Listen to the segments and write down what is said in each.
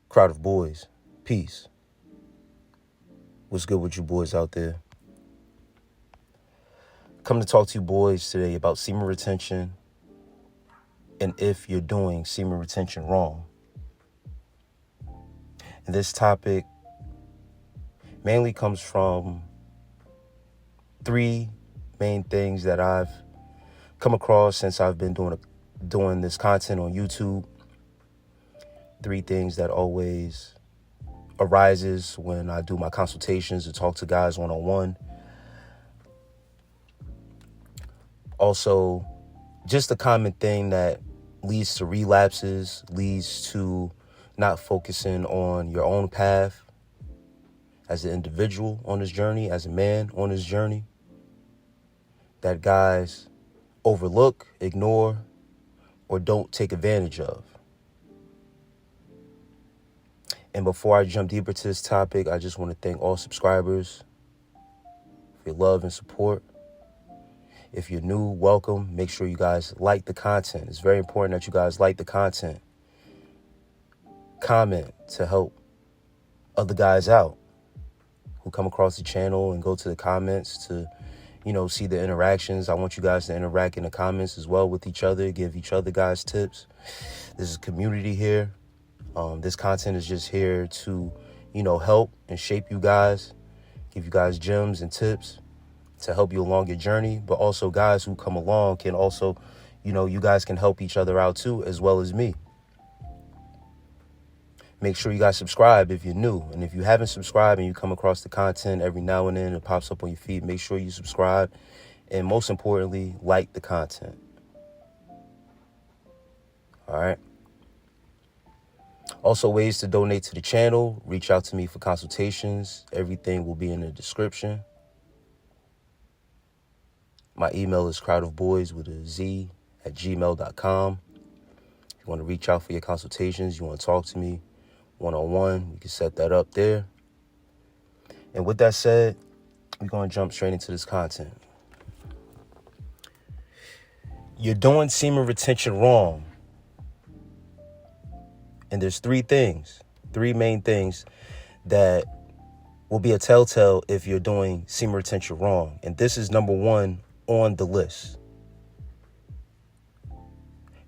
Crowd of boys, peace. What's good with you boys out there? Come to talk to you boys today about semen retention and if you're doing semen retention wrong. And this topic mainly comes from three main things that I've come across since I've been doing this content on YouTube. Three things that always arises when I do my consultations to talk to guys one-on-one. Also, just a common thing that leads to relapses, leads to not focusing on your own path as an individual on this journey, as a man on this journey, that guys overlook, ignore, or don't take advantage of. And before I jump deeper to this topic, I just want to thank all subscribers for your love and support. If you're new, welcome. Make sure you guys like the content. It's very important that you guys like the content. Comment to help other guys out who come across the channel and go to the comments to, see the interactions. I want you guys to interact in the comments as well with each other, give each other guys tips. This is a community here. This content is just here to, help and shape you guys, give you guys gems and tips to help you along your journey. But also guys who come along can also, you guys can help each other out too, as well as me. Make sure you guys subscribe if you're new. And if you haven't subscribed and you come across the content every now and then, it pops up on your feed, make sure you subscribe. And most importantly, like the content. All right. Also, ways to donate to the channel. Reach out to me for consultations. Everything will be in the description. My email is crowdofboys@gmail.com. If you want to reach out for your consultations, you want to talk to me one-on-one, we can set that up there. And with that said, we're going to jump straight into this content. You're doing semen retention wrong. And there's three main things that will be a telltale if you're doing semen retention wrong. And this is number one on the list.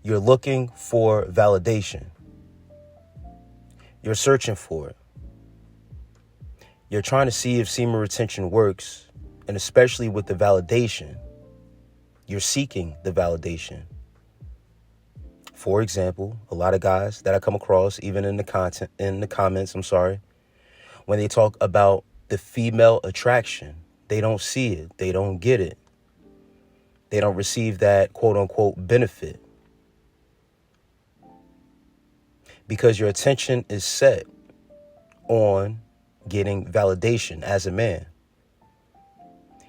You're looking for validation. You're searching for it. You're trying to see if semen retention works, and especially with the validation, you're seeking the validation. For example, a lot of guys that I come across, even in the comments, when they talk about the female attraction, they don't see it. They don't get it. They don't receive that quote unquote benefit. Because your attention is set on getting validation as a man.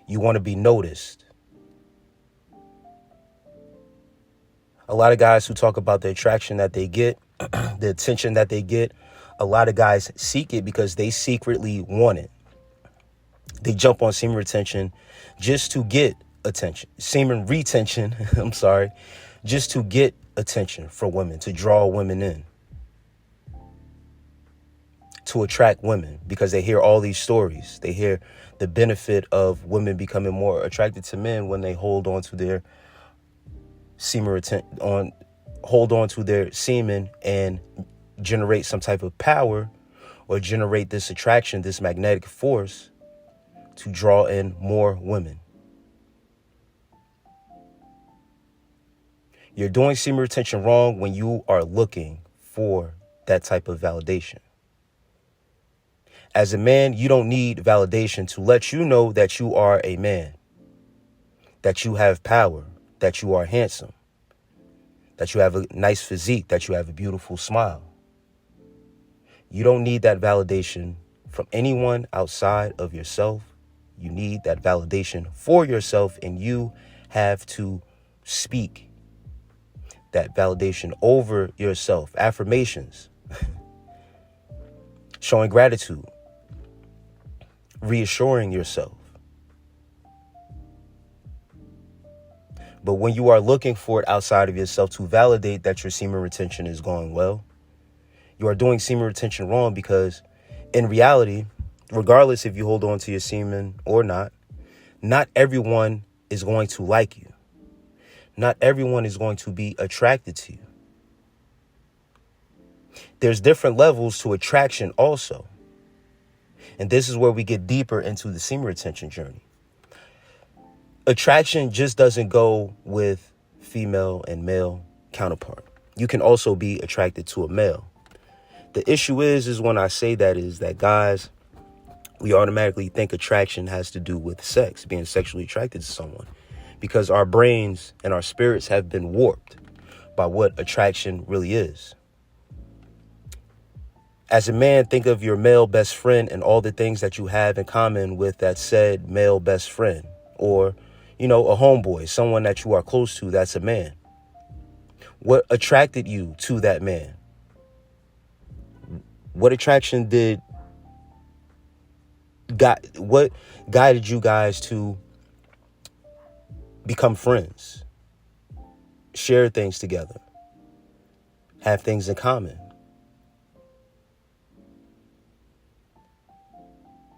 You want to be noticed. A lot of guys who talk about the attraction that they get, the attention that they get, a lot of guys seek it because they secretly want it. They jump on semen retention just to get attention. Semen retention, just to get attention for women, to draw women in. To attract women, because they hear all these stories. They hear the benefit of women becoming more attracted to men when they hold on to their semen and generate some type of power or generate this attraction, this magnetic force to draw in more women. You're doing semen retention wrong when you are looking for that type of validation. As a man, you don't need validation to let you know that you are a man, that you have power, that you are handsome, that you have a nice physique, that you have a beautiful smile. You don't need that validation from anyone outside of yourself. You need that validation for yourself, and you have to speak that validation over yourself. Affirmations, showing gratitude, reassuring yourself. But when you are looking for it outside of yourself to validate that your semen retention is going well, You are doing semen retention wrong because in reality, regardless if you hold on to your semen or not everyone is going to like you. Not everyone is going to be attracted to you. There's different levels to attraction also. And this is where we get deeper into the semen retention journey. Attraction just doesn't go with female and male counterpart. You can also be attracted to a male. The issue is when I say that is that guys, we automatically think attraction has to do with sex, being sexually attracted to someone, because our brains and our spirits have been warped by what attraction really is. As a man, think of your male best friend and all the things that you have in common with that said male best friend, or, a homeboy, someone that you are close to that's a man. What attracted you to that man? What attraction what guided you guys to become friends, share things together, have things in common?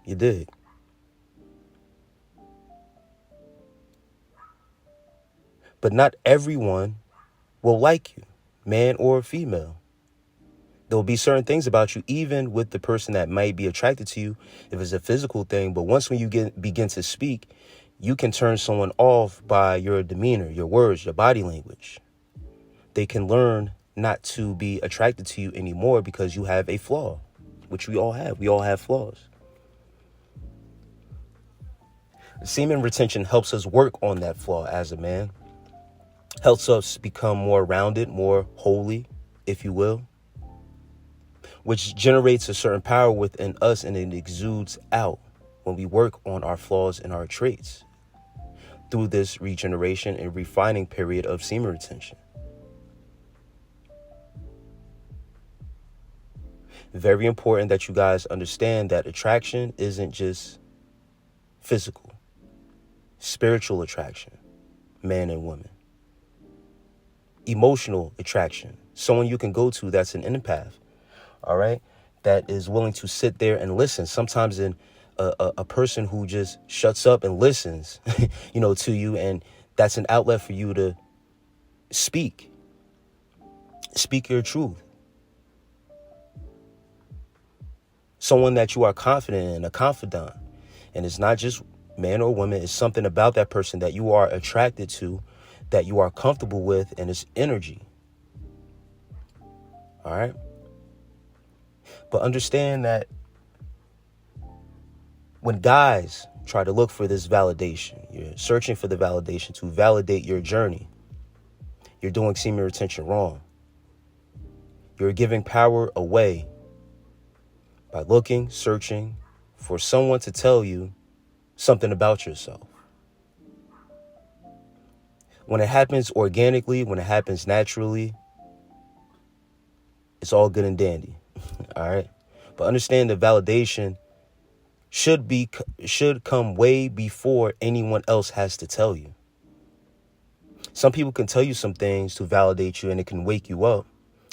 You did. But not everyone will like you, man or female. There will be certain things about you, even with the person that might be attracted to you, if it's a physical thing. But once when you begin to speak, you can turn someone off by your demeanor, your words, your body language. They can learn not to be attracted to you anymore because you have a flaw, which we all have. We all have flaws. Semen retention helps us work on that flaw as a man. Helps us become more rounded, more holy, if you will, which generates a certain power within us, and it exudes out when we work on our flaws and our traits through this regeneration and refining period of semen retention. Very important that you guys understand that attraction isn't just physical, spiritual attraction, man and woman. Emotional attraction, someone you can go to that's an empath, all right, that is willing to sit there and listen. Sometimes a person who just shuts up and listens, to you, and that's an outlet for you to speak your truth. Someone that you are confident in, a confidant, and it's not just man or woman. It's something about that person that you are attracted to, that you are comfortable with, and it's energy. All right. But understand that when guys try to look for this validation, you're searching for the validation to validate your journey, you're doing semen retention wrong. You're giving power away by looking, searching for someone to tell you something about yourself. When it happens organically, when it happens naturally, it's all good and dandy. All right. But understand the validation should come way before anyone else has to tell you. Some people can tell you some things to validate you, and it can wake you up.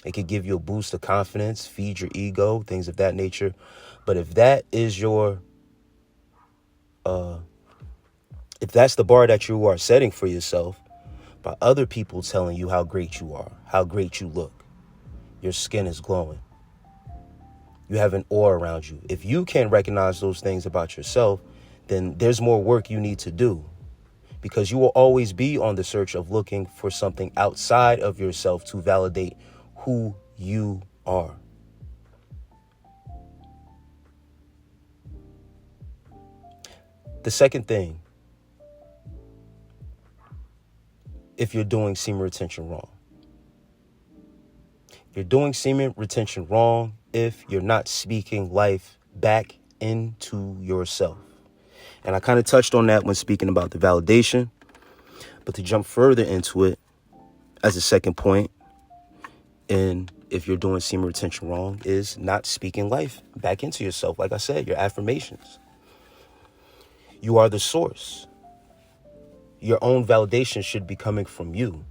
It could give you a boost of confidence, feed your ego, things of that nature. But if that is if that's the bar that you are setting for yourself, by other people telling you how great you are, how great you look, your skin is glowing, you have an aura around you. If you can't recognize those things about yourself, then there's more work you need to do, because you will always be on the search of looking for something outside of yourself to validate who you are. The second thing, if you're doing semen retention wrong, you're doing semen retention wrong if you're not speaking life back into yourself. And I kind of touched on that when speaking about the validation, but to jump further into it as a second point, and if you're doing semen retention wrong, is not speaking life back into yourself. Like I said, your affirmations. You are the source. Your own validation should be coming from you.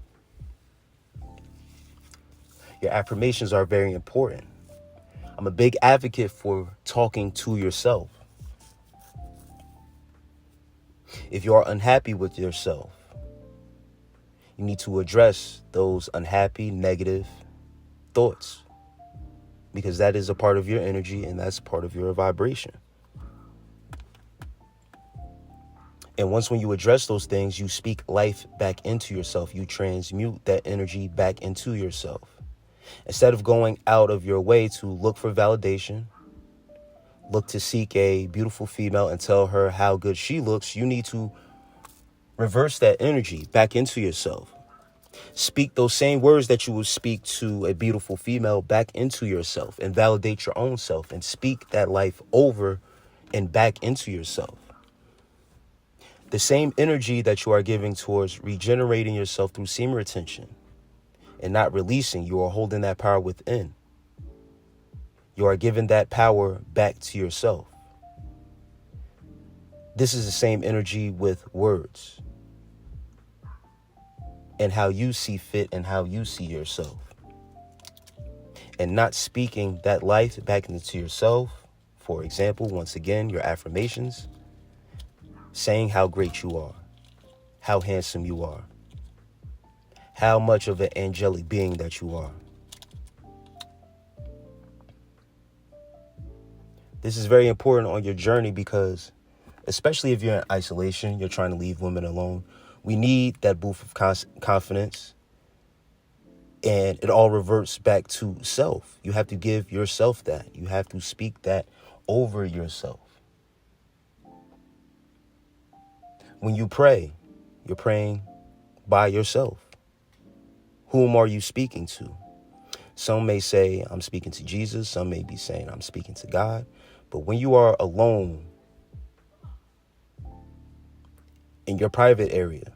Your affirmations are very important. I'm a big advocate for talking to yourself. If you are unhappy with yourself, you need to address those unhappy, negative thoughts, because that is a part of your energy and that's part of your vibration. And once when you address those things, you speak life back into yourself. You transmute that energy back into yourself. Instead of going out of your way to look for validation, look to seek a beautiful female and tell her how good she looks, you need to reverse that energy back into yourself. Speak those same words that you would speak to a beautiful female back into yourself and validate your own self and speak that life over and back into yourself. The same energy that you are giving towards regenerating yourself through semen retention and not releasing, you are holding that power within. You are giving that power back to yourself. This is the same energy with words and how you see fit and how you see yourself. And not speaking that life back into yourself. For example, once again, your affirmations, saying how great you are, how handsome you are, how much of an angelic being that you are. This is very important on your journey because, especially if you're in isolation, you're trying to leave women alone, we need that boost of confidence, and it all reverts back to self. You have to give yourself that. You have to speak that over yourself. When you pray, you're praying by yourself. Whom are you speaking to? Some may say, I'm speaking to Jesus. Some may be saying, I'm speaking to God. But when you are alone in your private area,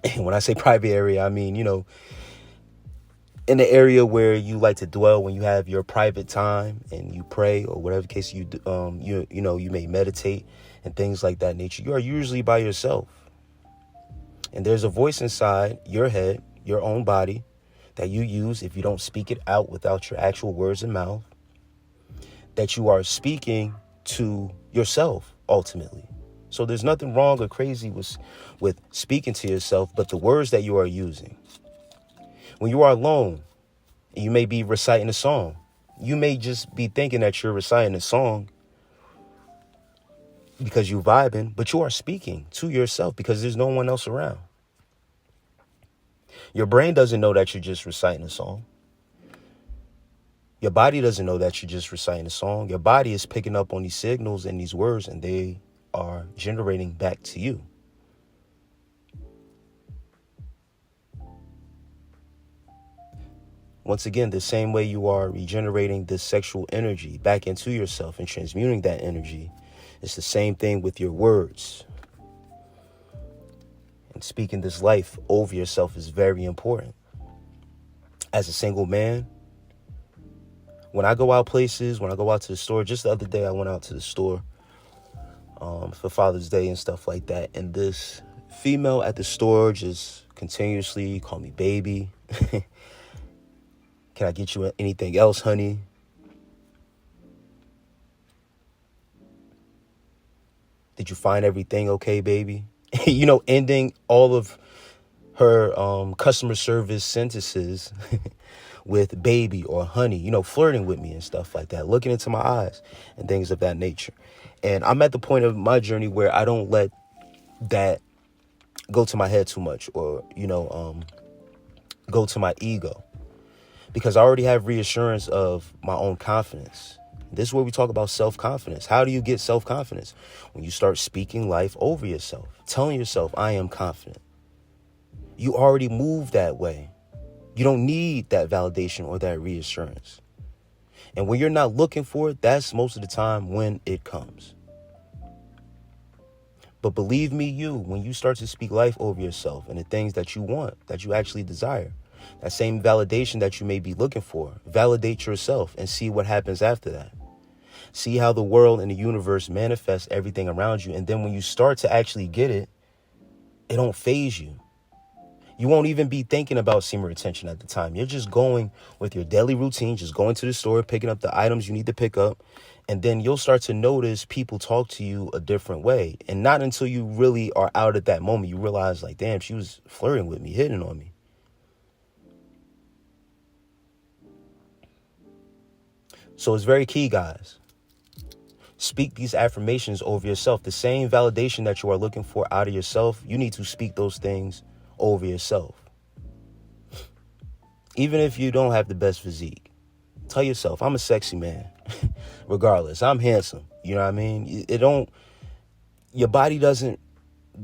and when I say private area, I mean, in the area where you like to dwell when you have your private time and you pray or whatever case you you may meditate and things like that nature, you are usually by yourself. And there's a voice inside your head, your own body, that you use if you don't speak it out without your actual words and mouth, that you are speaking to yourself ultimately. So there's nothing wrong or crazy with speaking to yourself, but the words that you are using. When you are alone, you may be reciting a song. You may just be thinking that you're reciting a song because you're vibing, but you are speaking to yourself because there's no one else around. Your brain doesn't know that you're just reciting a song. Your body doesn't know that you're just reciting a song. Your body is picking up on these signals and these words, and they are generating back to you. Once again, the same way you are regenerating this sexual energy back into yourself and transmuting that energy, it's the same thing with your words. And speaking this life over yourself is very important. As a single man, when I go out places, when I go out to the store, just the other day I went out to the store for Father's Day and stuff like that. And this female at the store just continuously called me baby. Can I get you anything else, honey? Did you find everything okay, baby? Ending all of her customer service sentences with baby or honey, flirting with me and stuff like that, looking into my eyes and things of that nature. And I'm at the point of my journey where I don't let that go to my head too much or, go to my ego, because I already have reassurance of my own confidence. This is where we talk about self-confidence. How do you get self-confidence? When you start speaking life over yourself, telling yourself, I am confident. You already move that way. You don't need that validation or that reassurance. And when you're not looking for it, that's most of the time when it comes. But believe me, when you start to speak life over yourself and the things that you want, that you actually desire, that same validation that you may be looking for, validate yourself and see what happens after that. See how the world and the universe manifests everything around you. And then when you start to actually get it, it don't faze you. You won't even be thinking about semen retention at the time. You're just going with your daily routine, just going to the store, picking up the items you need to pick up. And then you'll start to notice people talk to you a different way. And not until you really are out at that moment, you realize, like, damn, she was flirting with me, hitting on me. So it's very key, guys. Speak these affirmations over yourself. The same validation that you are looking for out of yourself, you need to speak those things over yourself. Even if you don't have the best physique, tell yourself, I'm a sexy man. Regardless, I'm handsome. You know what I mean? Your body doesn't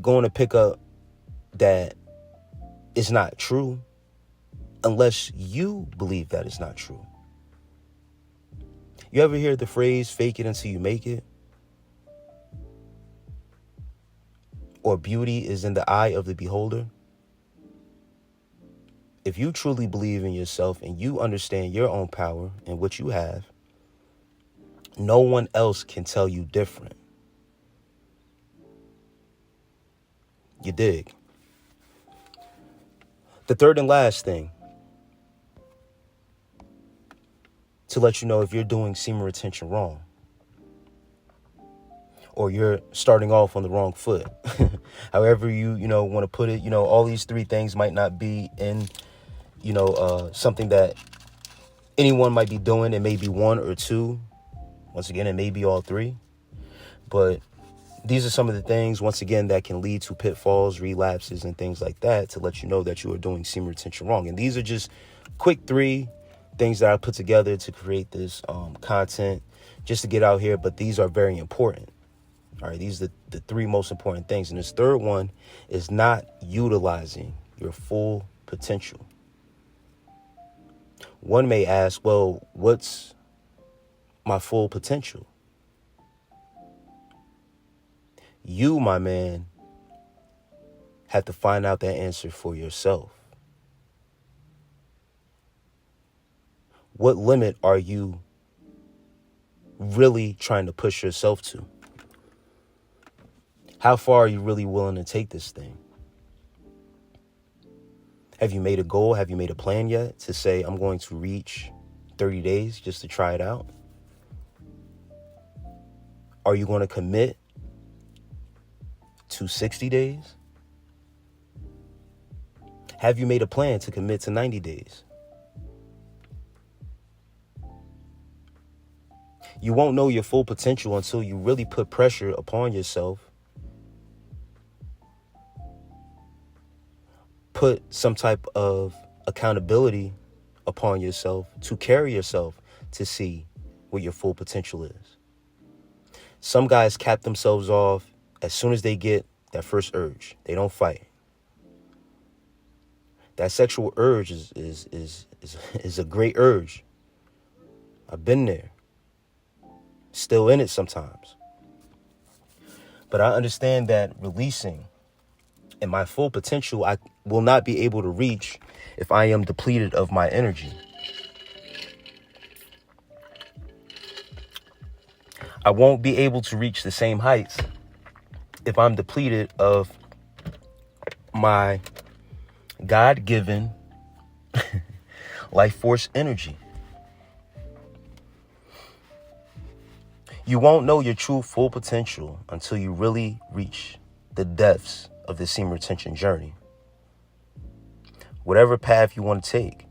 going to pick up that it's not true unless you believe that it's not true. You ever hear the phrase, fake it until you make it? Or beauty is in the eye of the beholder? If you truly believe in yourself and you understand your own power and what you have, no one else can tell you different. You dig? The third and last thing to let you know if you're doing semen retention wrong or you're starting off on the wrong foot. However you want to put it, all these three things might not be in, something that anyone might be doing. It may be one or two. Once again, it may be all three. But these are some of the things, once again, that can lead to pitfalls, relapses, and things like that to let you know that you are doing semen retention wrong. And these are just quick 3 things that I put together to create this content just to get out here. But these are very important. All right, these are the 3 most important things. And this third one is not utilizing your full potential. One may ask, well, what's my full potential? You, my man, have to find out that answer for yourself. What limit are you really trying to push yourself to? How far are you really willing to take this thing? Have you made a goal? Have you made a plan yet to say, I'm going to reach 30 days just to try it out? Are you going to commit to 60 days? Have you made a plan to commit to 90 days? You won't know your full potential until you really put pressure upon yourself. Put some type of accountability upon yourself to carry yourself to see what your full potential is. Some guys cap themselves off as soon as they get that first urge. They don't fight. That sexual urge is a great urge. I've been there. Still in it sometimes. But I understand that releasing and my full potential, I will not be able to reach if I am depleted of my energy. I won't be able to reach the same heights if I'm depleted of my God-given life force energy. You won't know your true full potential until you really reach the depths of the semen retention journey. Whatever path you want to take.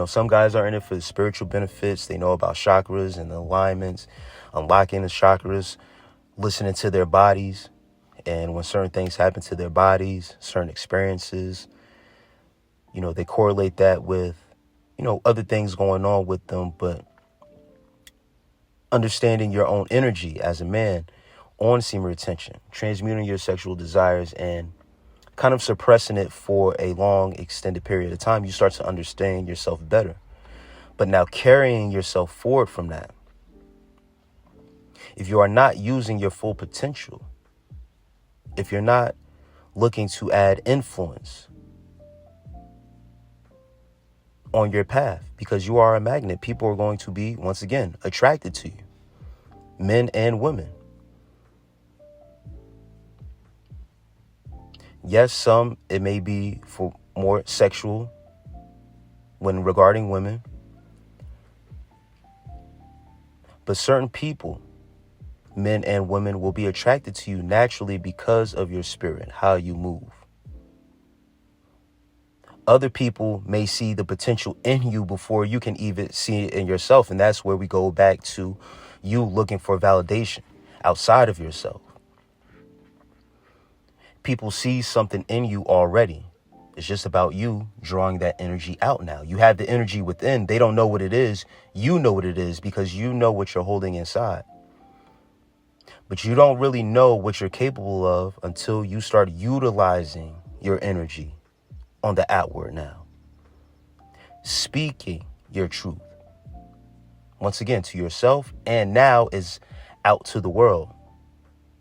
Some guys are in it for the spiritual benefits. They know about chakras and the alignments, unlocking the chakras, listening to their bodies. And when certain things happen to their bodies, certain experiences, they correlate that with, other things going on with them. But understanding your own energy as a man on semen retention, transmuting your sexual desires and kind of suppressing it for a long, extended period of time, you start to understand yourself better. But now carrying yourself forward from that, if you are not using your full potential, if you're not looking to add influence on your path, because you are a magnet, people are going to be, once again, attracted to you, men and women. Yes, some, it may be for more sexual when regarding women. But certain people, men and women, will be attracted to you naturally because of your spirit, how you move. Other people may see the potential in you before you can even see it in yourself. And that's where we go back to you looking for validation outside of yourself. People see something in you already. It's just about you drawing that energy out now. You have the energy within. They don't know what it is. You know what it is because you know what you're holding inside. But you don't really know what you're capable of until you start utilizing your energy on the outward now. Speaking your truth. Once again, to yourself, and now is out to the world.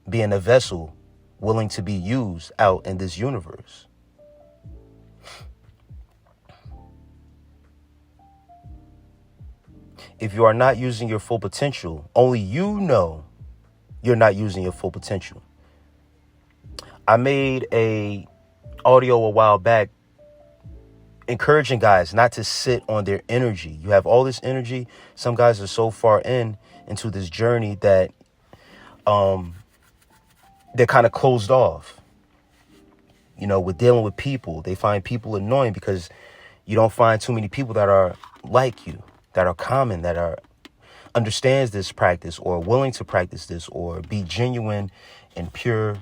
Being a vessel willing to be used out in this universe. If you are not using your full potential, only you know you're not using your full potential. I made a audio a while back encouraging guys not to sit on their energy. You have all this energy. Some guys are so far into this journey that they're kind of closed off. You know, with dealing with people, they find people annoying because you don't find too many people that are like you, that are common, that are understands this practice or willing to practice this or be genuine and pure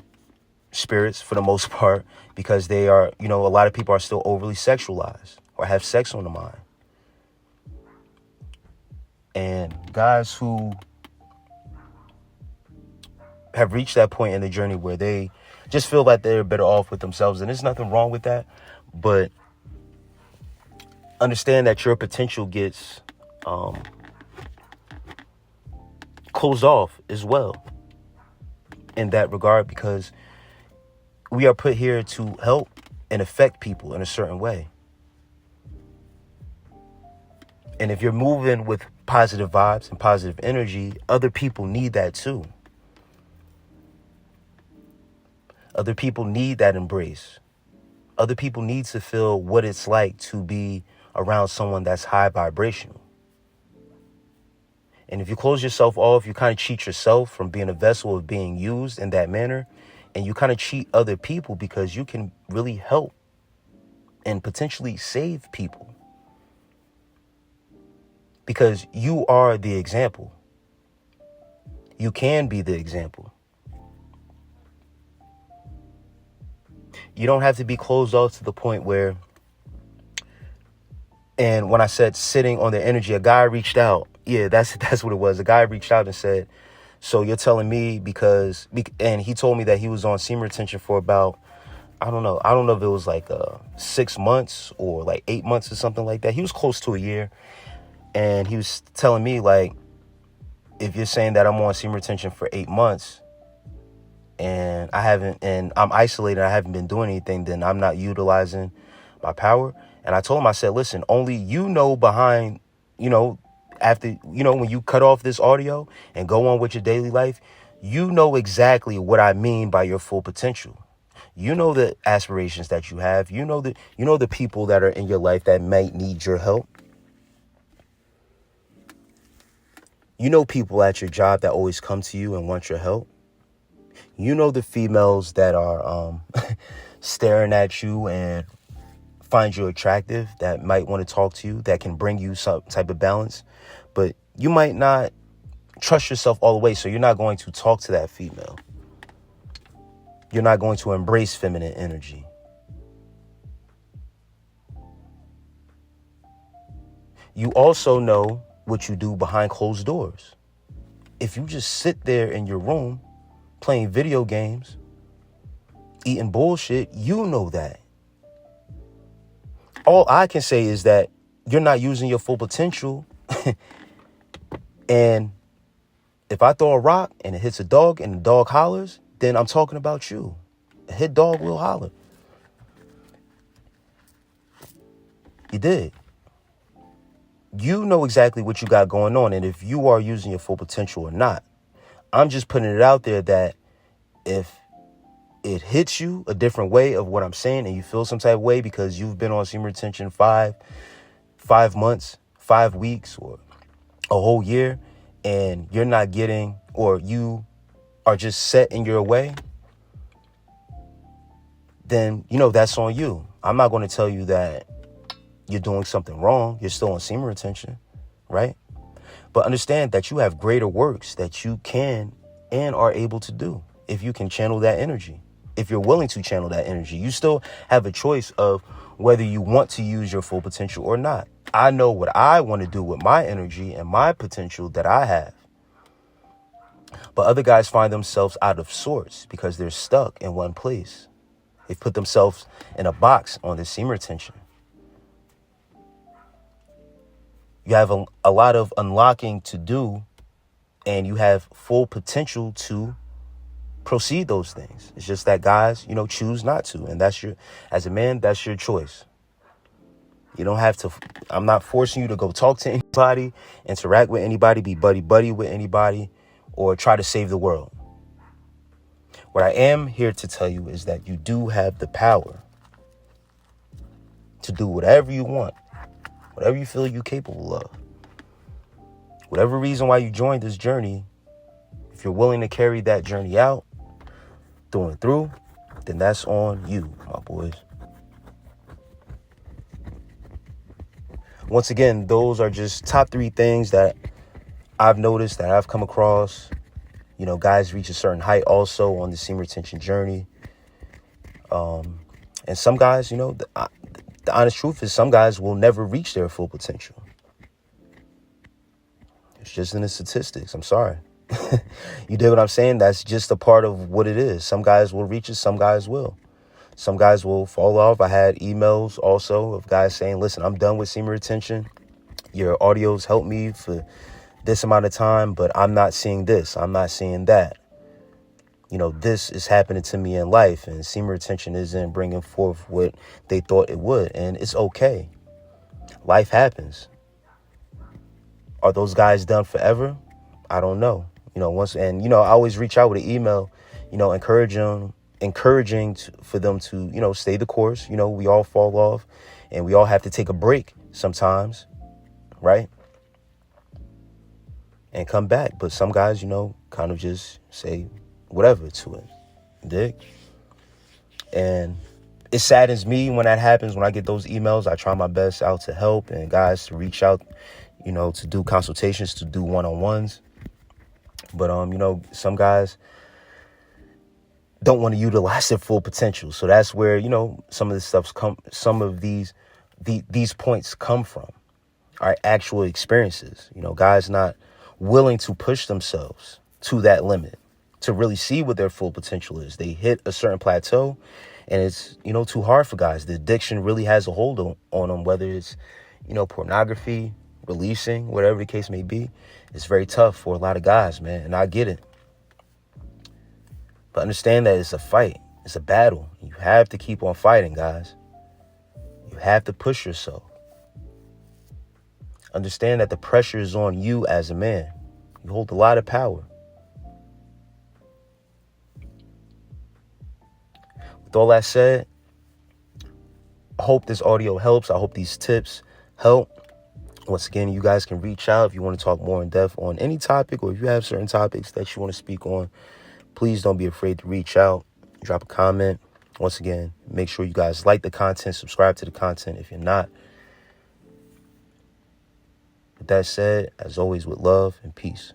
spirits for the most part, because they are, you know, a lot of people are still overly sexualized or have sex on the mind. And guys who have reached that point in the journey where they just feel like they're better off with themselves, and there's nothing wrong with that, but understand that your potential gets closed off as well in that regard, because we are put here to help and affect people in a certain way. And if you're moving with positive vibes and positive energy, other people need that too. Other people need that embrace. Other people need to feel what it's like to be around someone that's high vibrational. And if you close yourself off, you kind of cheat yourself from being a vessel of being used in that manner. And you kind of cheat other people because you can really help and potentially save people. Because you are the example. You can be the example. You don't have to be closed off to the point where, and when I said sitting on their energy, a guy reached out. Yeah, that's what it was. A guy reached out and said, so you're telling me because, and he told me that he was on semen retention for about, I don't know if it was like 6 months or like 8 months or something like that. He was close to a year. And he was telling me, like, if you're saying that I'm on semen retention for 8 months and I'm isolated, I haven't been doing anything, then I'm not utilizing my power. And I told him, I said, listen, only you know behind, after, when you cut off this audio and go on with your daily life, you know exactly what I mean by your full potential. You know the aspirations that you have. You know the people that are in your life that might need your help. You know people at your job that always come to you and want your help. You know the females that are staring at you and find you attractive, that might want to talk to you, that can bring you some type of balance. But you might not trust yourself all the way, so you're not going to talk to that female. You're not going to embrace feminine energy. You also know what you do behind closed doors. If you just sit there in your room playing video games, eating bullshit, you know that. All I can say is that you're not using your full potential. And if I throw a rock and it hits a dog and the dog hollers, then I'm talking about you. A hit dog will holler. You did. You know exactly what you got going on, and if you are using your full potential or not. I'm just putting it out there that if it hits you a different way of what I'm saying, and you feel some type of way because you've been on semen retention 5 months, 5 weeks, or a whole year, and you're not getting, or you are just set in your way, then, that's on you. I'm not going to tell you that you're doing something wrong. You're still on semen retention, right? But understand that you have greater works that you can and are able to do if you can channel that energy. If you're willing to channel that energy, you still have a choice of whether you want to use your full potential or not. I know what I want to do with my energy and my potential that I have. But other guys find themselves out of sorts because they're stuck in one place. They've put themselves in a box on this semen retention. You have a lot of unlocking to do, and you have full potential to proceed those things. It's just that guys, choose not to. And as a man, that's your choice. You don't have to. I'm not forcing you to go talk to anybody, interact with anybody, be buddy with anybody, or try to save the world. What I am here to tell you is that you do have the power to do whatever you want, whatever you feel you're capable of. Whatever reason why you joined this journey, if you're willing to carry that journey out, through and through, then that's on you, my boys. Once again, those are just top 3 things that I've noticed, that I've come across. Guys reach a certain height also on the semen retention journey. And some guys, the honest truth is some guys will never reach their full potential. It's just in the statistics. I'm sorry. You dig what I'm saying? That's just a part of what it is. Some guys will reach it. Some guys will. Some guys will fall off. I had emails also of guys saying, listen, I'm done with semen retention. Your audios helped me for this amount of time, but I'm not seeing this. I'm not seeing that. This is happening to me in life, and semen retention isn't bringing forth what they thought it would. And it's okay. Life happens. Are those guys done forever? I don't know. I always reach out with an email, encouraging for them to, stay the course. We all fall off and we all have to take a break sometimes, right? And come back. But some guys, kind of just say whatever to it. Dig? And it saddens me when that happens. When I get those emails, I try my best out to help and guys to reach out, to do consultations, to do one-on-ones. But, some guys don't want to utilize their full potential. So that's where, some of these points come from, our actual experiences. Guys not willing to push themselves to that limit, to really see what their full potential is. They hit a certain plateau and it's, too hard for guys. The addiction really has a hold on them, whether it's, pornography, releasing, whatever the case may be. It's very tough for a lot of guys, man. And I get it. But understand that it's a fight. It's a battle. You have to keep on fighting, guys. You have to push yourself. Understand that the pressure is on you as a man. You hold a lot of power. With all that said, I hope this audio helps. I hope these tips help. Once again, you guys can reach out if you want to talk more in depth on any topic, or if you have certain topics that you want to speak on, please don't be afraid to reach out, drop a comment. Once again, make sure you guys like the content, subscribe to the content if you're not. With that said, as always, with love and peace.